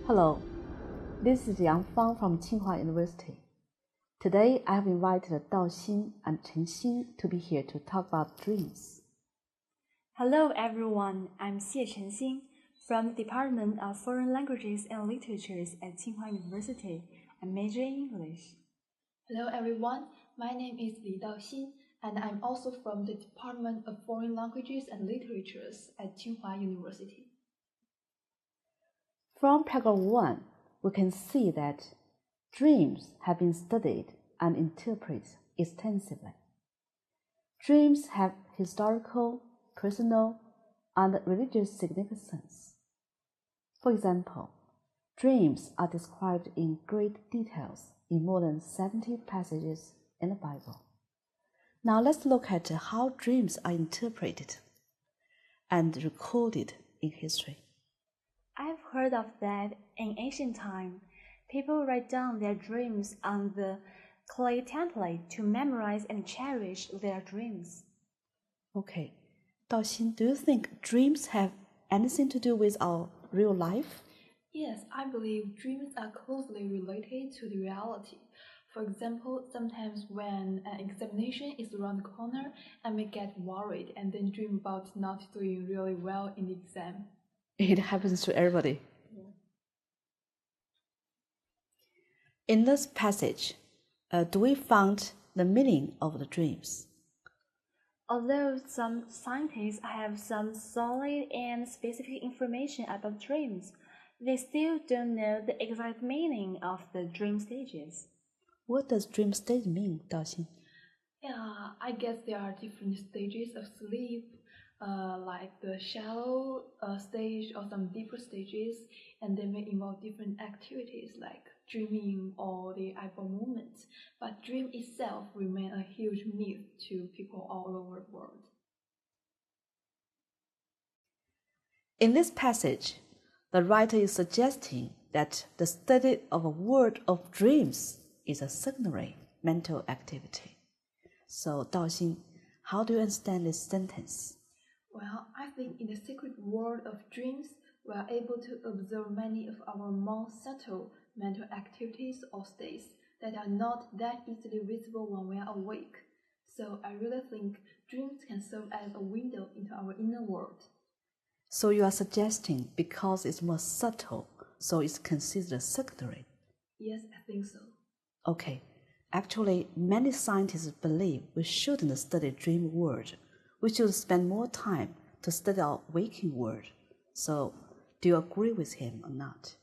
Hello, this is Yang Fang from清华University. Today I have invited Dao Xin and Chen Xin to be here to talk about dreams. Hello everyone, I'm Xie Chenxin from the Department of Foreign Languages and Literatures at Tsinghua University. I major in English. Hello everyone, my name is Li Daoxin and I'm also from the Department of Foreign Languages and Literatures at Tsinghua University. From paragraph 1, we can see that dreams have been studied and interpreted extensively. Dreams have historical, personal, and religious significance. For example, dreams are described in great details in more than 70 passages in the Bible. Now let's look at how dreams are interpreted and recorded in history. I've heard of that in ancient time. People write down their dreams on the clay template to memorize and cherish their dreams. Okay, Daoxin, do you think dreams have anything to do with our real life? Yes, I believe dreams are closely related to the reality. For example, sometimes when an examination is around the corner, I may get worried and then dream about not doing really well in the exam. It happens to everybody. Yeah. In this passage, do we find the meaning of the dreams? Although some scientists have some solid and specific information about dreams, they still don't know the exact meaning of the dream stages. What does dream stage mean, Daoxin? Yeah, I guess there are different stages of sleep, like the shallow stage or some deeper stages, and they may involve different activities like dreaming or the eyeball movements. But dream itself remains a huge myth to people all over the world. In this passage, the writer is suggesting that the study of a world of dreams is a secondary mental activity. So, Daoxin, how do you understand this sentence? Well, I think in the secret world of dreams, we are able to observe many of our more subtle mental activities or states that are not that easily visible when we are awake. So I really think dreams can serve as a window into our inner world. So you are suggesting because it's more subtle, so it's considered secondary? Yes, I think so. Okay. Actually, many scientists believe we shouldn't study dream world. We should spend more time to study our waking world. So, do you agree with him or not?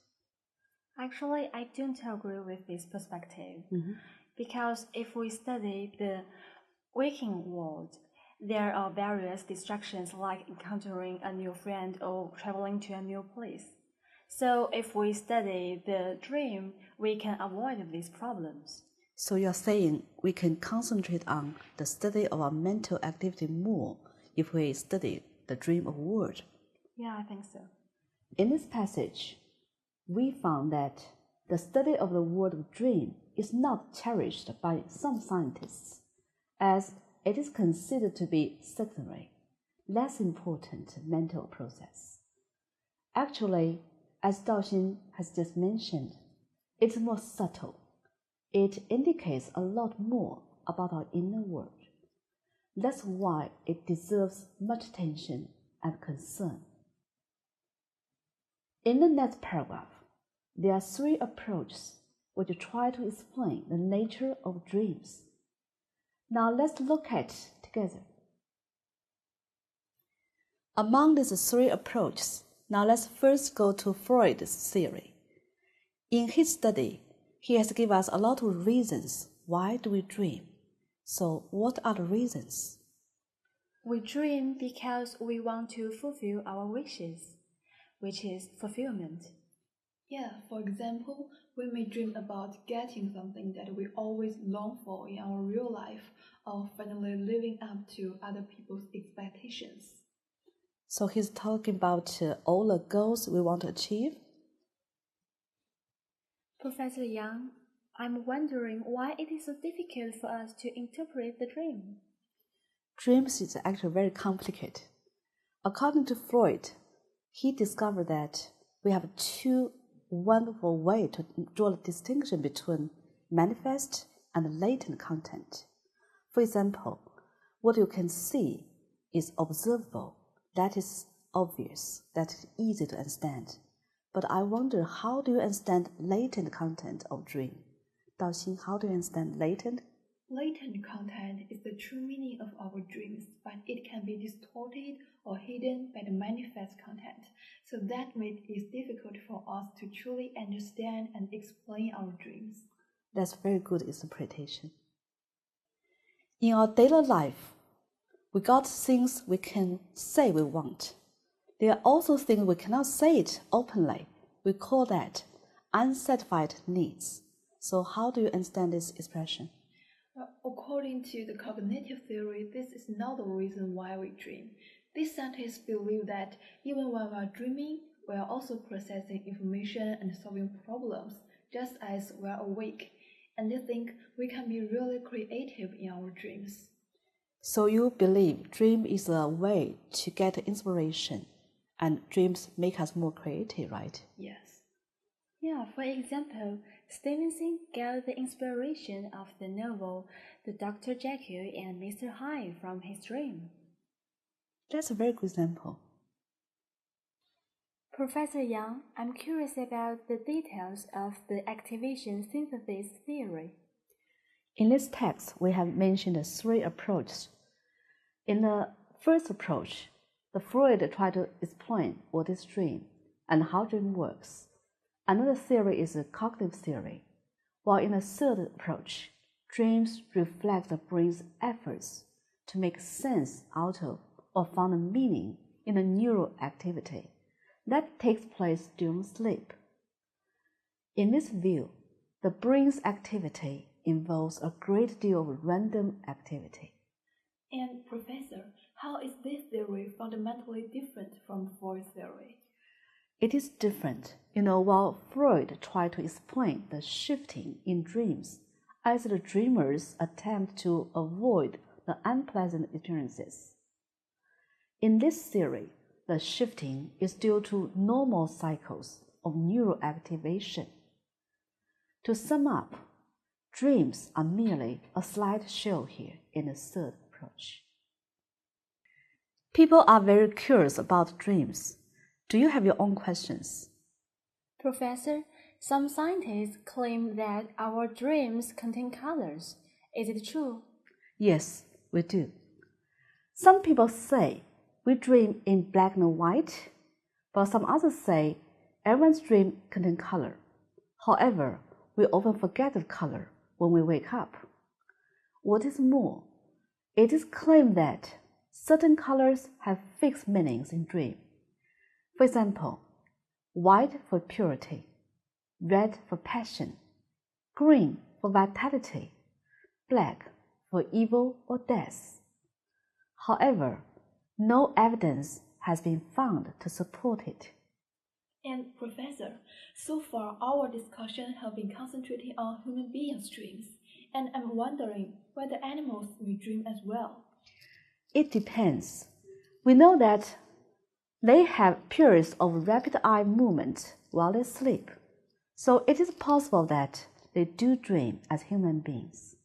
Actually, I don't agree with this perspective. Because if we study the waking world, there are various distractions like encountering a new friend or traveling to a new place. So if we study the dream, we can avoid these problems. So you're saying we can concentrate on the study of our mental activity more if we study the dream of world? Yeah, I think so. In this passage, we found that the study of the world of dream is not cherished by some scientists, as it is considered to be secondary, less important mental process. Actually, as Daoxin has just mentioned, it's more subtle. It indicates a lot more about our inner world. That's why it deserves much attention and concern. In the next paragraph, there are 3 approaches which try to explain the nature of dreams. Now let's look at it together. Among these 3 approaches, now let's first go to Freud's theory. In his study, he has given us a lot of reasons why do we dream. So what are the reasons? We dream because we want to fulfill our wishes, which is fulfillment. Yeah, for example, we may dream about getting something that we always long for in our real life, or finally living up to other people's expectations. So he's talking about all the goals we want to achieve? Professor Yang, I'm wondering why it is so difficult for us to interpret the dream. Dreams is actually very complicated. According to Freud, he discovered that we have 2 wonderful way to draw the distinction between manifest and latent content. For example, what you can see is observable, that is obvious, that is easy to understand. But I wonder, how do you understand latent content of dream? Daoxin, how do you understand latent? Latent content is the true meaning of our dreams, but it can be distorted or hidden by the manifest content, so that makes it difficult for us to truly understand and explain our dreams. That's very good interpretation. In our daily life, we got things we can say we want. There are also things we cannot say it openly. We call that unsatisfied needs. So how do you understand this expression? According to the cognitive theory, this is not the reason why we dream. These scientists believe that even when we are dreaming, we are also processing information and solving problems, just as we are awake. And they think we can be really creative in our dreams. So you believe dream is a way to get inspiration, and dreams make us more creative, right? Yes. Yeah, for example, Stevenson got the inspiration of the novel The Dr. Jekyll and Mr. Hyde from his dream. That's a very good example. Professor Yang, I'm curious about the details of the activation synthesis theory. In this text, we have mentioned 3 approaches. In the first approach, the Freud tried to explain what is dream and how dream works. Another theory is a cognitive theory, while in the third approach, dreams reflect the brain's efforts to make sense out of or find a meaning in a neural activity that takes place during sleep. In this view, the brain's activity involves a great deal of random activity. And Professor, how is this theory fundamentally different from Freud's theory? It is different. While Freud tried to explain the shifting in dreams as the dreamers attempt to avoid the unpleasant experiences. In this theory, the shifting is due to normal cycles of neural activation. To sum up, dreams are merely a slight show here in the third approach. People are very curious about dreams. Do you have your own questions? Professor, some scientists claim that our dreams contain colors. Is it true? Yes, we do. Some people say we dream in black and white, but some others say everyone's dream contains color. However, we often forget the color when we wake up. What is more, it is claimed that certain colors have fixed meanings in dream. For example, white for purity, red for passion, green for vitality, black for evil or death. However, no evidence has been found to support it. And Professor, so far our discussion has been concentrating on human beings' dreams, and I'm wondering whether animals may dream as well. It depends. We know that they have periods of rapid eye movement while they sleep, so it is possible that they do dream as human beings.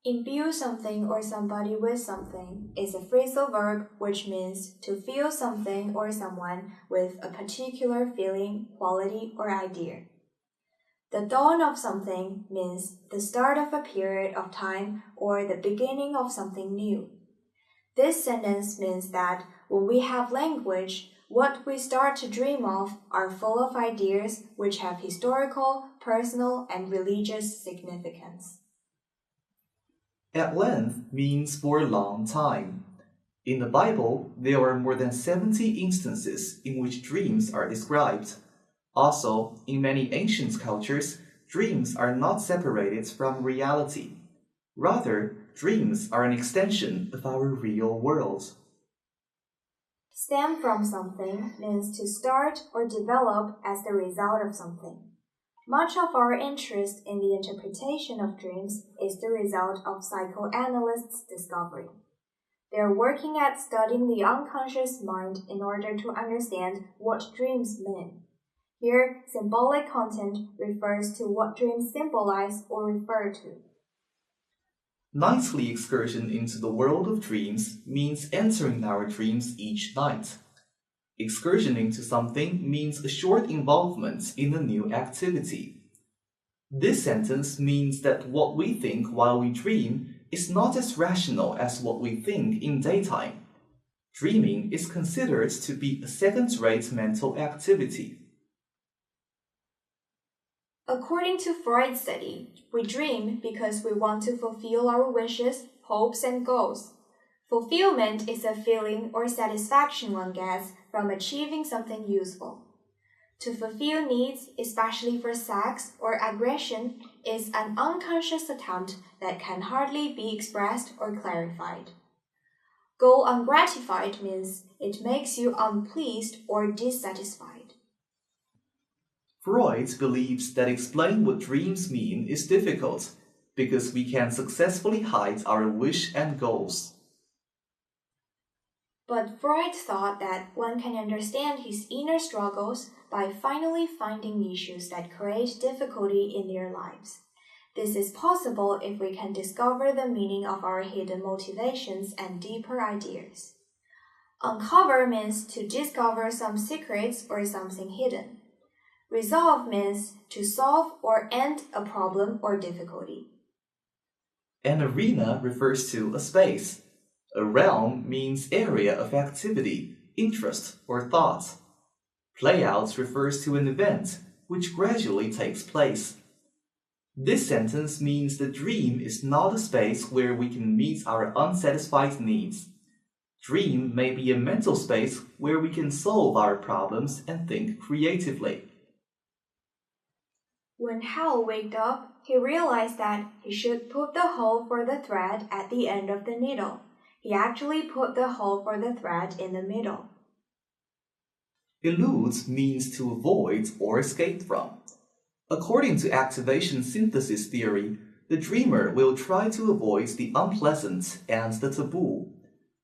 Imbue something or somebody with something is a phrasal verb which means to fill something or someone with a particular feeling, quality, or idea. The dawn of something means the start of a period of time or the beginning of something new. This sentence means that when we have language, what we start to dream of are full of ideas which have historical, personal, and religious significance. At length means for a long time. In the Bible, there are more than 70 instances in which dreams are described. Also, in many ancient cultures, dreams are not separated from reality. Rather, dreams are an extension of our real world. Stem from something means to start or develop as the result of something. Much of our interest in the interpretation of dreams is the result of psychoanalysts' discovery. They are working at studying the unconscious mind in order to understand what dreams mean. Here, symbolic content refers to what dreams symbolize or refer to. Nightly excursion into the world of dreams means entering our dreams each night. Excursion into something means a short involvement in a new activity. This sentence means that what we think while we dream is not as rational as what we think in daytime. Dreaming is considered to be a second-rate mental activity. According to Freud's study, we dream because we want to fulfill our wishes, hopes, and goals. Fulfillment is a feeling or satisfaction one gets from achieving something useful. To fulfill needs, especially for sex or aggression, is an unconscious attempt that can hardly be expressed or clarified. Go ungratified means it makes you unpleased or dissatisfied. Freud believes that explaining what dreams mean is difficult because we can successfully hide our wish and goals. But Freud thought that one can understand his inner struggles by finally finding issues that create difficulty in their lives. This is possible if we can discover the meaning of our hidden motivations and deeper ideas. Uncover means to discover some secrets or something hidden. Resolve means to solve or end a problem or difficulty. An arena refers to a space. A realm means area of activity, interest, or thought. Playout refers to an event which gradually takes place. This sentence means the dream is not a space where we can meet our unsatisfied needs. Dream may be a mental space where we can solve our problems and think creatively. When Hal waked up, he realized that he should put the hole for the thread at the end of the needle. He actually put the hole for the thread in the middle. Elude means to avoid or escape from. According to activation synthesis theory, the dreamer will try to avoid the unpleasant and the taboo.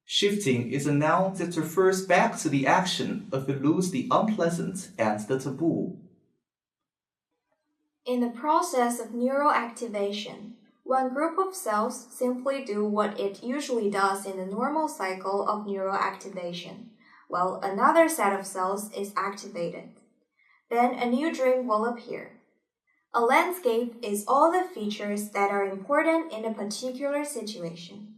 Shifting is a noun that refers back to the action of elude the unpleasant and the taboo. In the process of neural activation, one group of cells simply do what it usually does in the normal cycle of neural activation, while another set of cells is activated. Then a new dream will appear. A landscape is all the features that are important in a particular situation.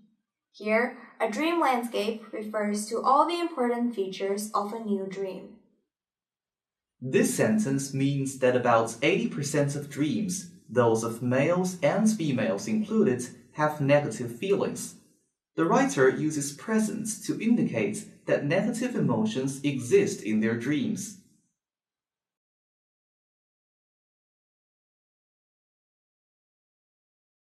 Here, a dream landscape refers to all the important features of a new dream. This sentence means that about 80% of dreams, those of males and females included, have negative feelings. The writer uses present to indicate that negative emotions exist in their dreams.